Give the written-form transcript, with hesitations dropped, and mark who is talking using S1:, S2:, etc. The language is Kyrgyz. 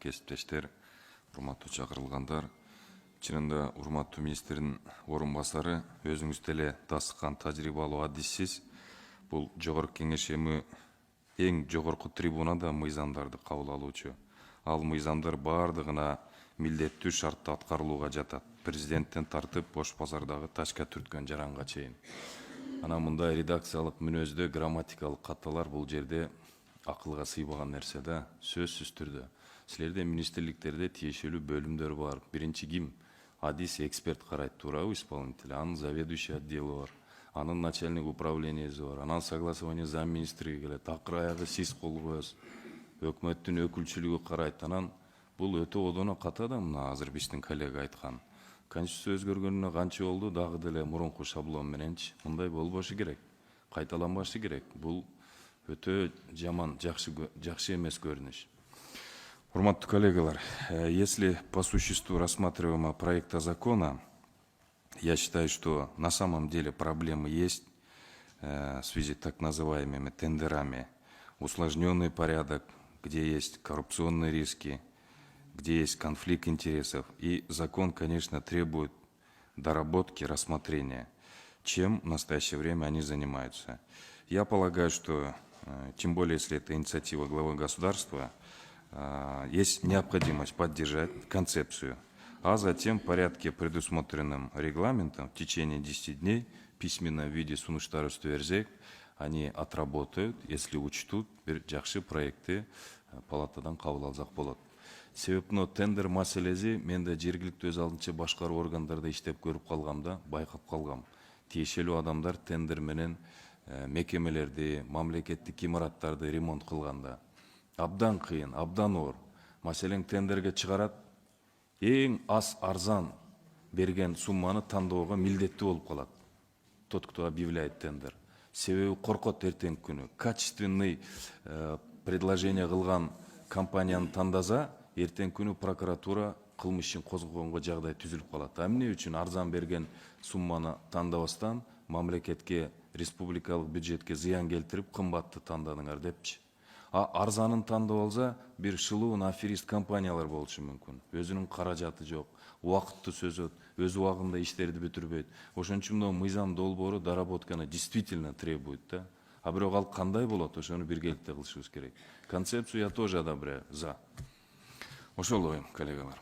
S1: кесиптештер, урматтуу чакырылгандар. Чынында урматтуу министрдин орун басары, өзүңүз деле тасыккан тажрыйбалуу адиссиз бул жогорку кеңеш эми эң жогорку трибунада мыйзамдарды кабыл алуучу. Ал мыйзамдар баардыгына милдеттүү шартта аткарылууга жатат. Президенттен тартып бош базардагы ташка түрткөн жаранга чейин. Ана мындай редакциялык мүнөздө грамматикалык каталар бул жерде акылга сыйбаган нерсе да, сөзсүз түрдө. Силерде министрликтерде тиешелүү бөлүмдөр бар. Биринчи ким? Адис эксперт карайт, туурабы, исполнитель. Анын заведующий отделы бар. Анын начальник управленияси бар. Анан согласование замминистриге келет. Акыр аягы сиз кол коесуз. Өкмөттүн өкүлчүлүгү карайт. Анан бул өтө одоно ката да, мына азыр биздин коллега айткан. Конституция өзгөргөнүнө канча болду, дагы деле мурунку шаблон мененчи. Мындай болбошу керек. Кайталанбашы керек. Бул өтө жаман, жакшы эмес көрүнүш. Урматтуу коллегалар, если по существу рассматриваемого проекта закона, я считаю, что на самом деле проблемы есть в связи с так называемыми тендерами, усложненный порядок, где есть коррупционные риски, где есть конфликт интересов. И закон, конечно, требует доработки, рассмотрения, чем в настоящее время они занимаются. Я полагаю, что, тем более, если это инициатива главы государства, есть необходимость поддержать концепцию, а затем в порядке, предусмотренным регламентом, в течение 10 дней, в письменном виде сунуштары верзек, они отработают, если учтут жақсы проекты палатадан кабыл алсак болот. Себеп мына тендер маселеси мен да жергиликтүү өз алдынча башкаруу органдарда иштеп көрүп калгамда, байкап калгам. Тиешелүү адамдар тендер менен мекемелерди, мамлекеттик имараттарды ремонт кылганда абдан кыйын, абдан оор. Маселен тендерге чыгарат, эң аз арзан берген сумманы тандоого милдеттүү болуп калат. Тот, кто объявляет тендер. Себеби коркот эртеңки күнү. Качественный предложение кылган компанияны тандаса, эртеңки күнү прокуратура кылмыш ишин козгогонго жагдай түзүлүп калат. А эмне үчүн арзан берген сумманы тандабастан мамлекетке, республикалык бюджетке зыян келтирип, кымбатты тандадыңар депчи. А арзанын тандап алса, бир шылуун аферист компаниялар болушу мүмкүн. Өзүнүн каражаты жок, убакытты сөзөт, өз убагында иштерди бүтүрбөйт. Ошон үчүн мыйзам долбоору доработканы действительно требует, да. А бирок ал кандай болот, ошону биргеликте кылышыбыз керек. Концепцию я тоже одобряю, за. Ошол оюм, коллегалар.